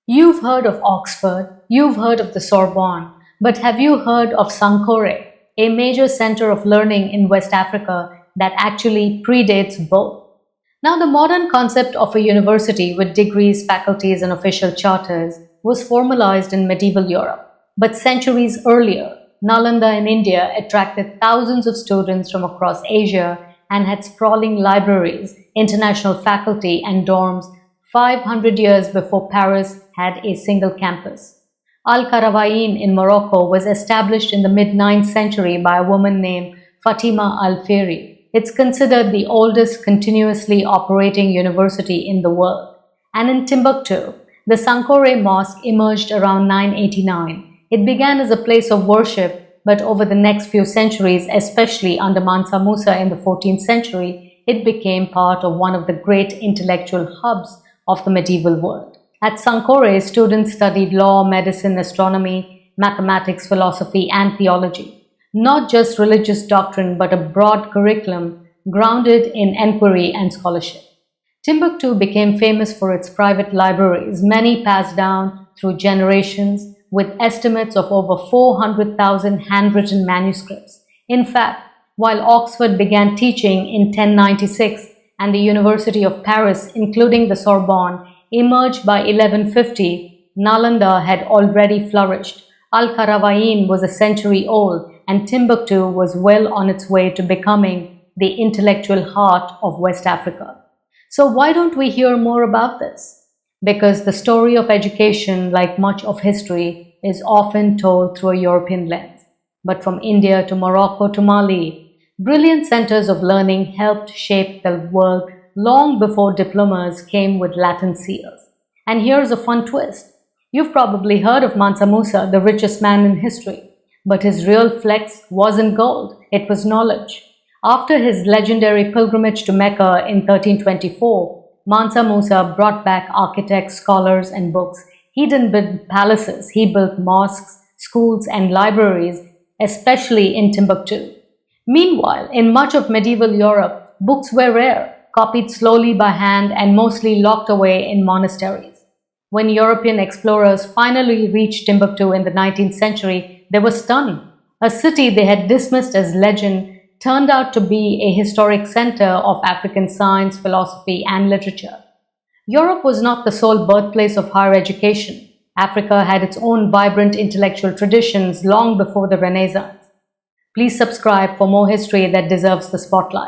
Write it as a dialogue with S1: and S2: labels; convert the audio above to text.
S1: You've heard of Oxford, you've heard of the Sorbonne, but have you heard of Sankore, a major center of learning in West Africa that actually predates both? Now, the modern concept of a university with degrees, faculties, and official charters was formalized in medieval Europe. But centuries earlier, Nalanda in India attracted thousands of students from across Asia and had sprawling libraries, international faculty, and dorms 500 years before Paris had a single campus. Al-Qarawiyyin in Morocco was established in the mid-9th century by a woman named Fatima al-Fihri. It's considered the oldest continuously operating university in the world. And in Timbuktu, the Sankore Mosque emerged around 989. It began as a place of worship, but over the next few centuries, especially under Mansa Musa in the 14th century, it became part of one of the great intellectual hubs of the medieval world. At Sankore, students studied law, medicine, astronomy, mathematics, philosophy, and theology. Not just religious doctrine, but a broad curriculum grounded in enquiry and scholarship. Timbuktu became famous for its private libraries, many passed down through generations, with estimates of over 400,000 handwritten manuscripts. In fact, while Oxford began teaching in 1096 and the University of Paris, including the Sorbonne, emerged by 1150, Nalanda had already flourished. Al-Qarawiyyin was a century old, and Timbuktu was well on its way to becoming the intellectual heart of West Africa. So why don't we hear more about this? Because the story of education, like much of history, is often told through a European lens. But from India to Morocco to Mali, brilliant centers of learning helped shape the world long before diplomas came with Latin seals. And here's a fun twist. You've probably heard of Mansa Musa, the richest man in history. But his real flex wasn't gold, it was knowledge. After his legendary pilgrimage to Mecca in 1324, Mansa Musa brought back architects, scholars, and books. He didn't build palaces, he built mosques, schools, and libraries, especially in Timbuktu. Meanwhile, in much of medieval Europe, books were rare, copied slowly by hand and mostly locked away in monasteries. When European explorers finally reached Timbuktu in the 19th century, they were stunned. A city they had dismissed as legend turned out to be a historic center of African science, philosophy, and literature. Europe was not the sole birthplace of higher education. Africa had its own vibrant intellectual traditions long before the Renaissance. Please subscribe for more history that deserves the spotlight.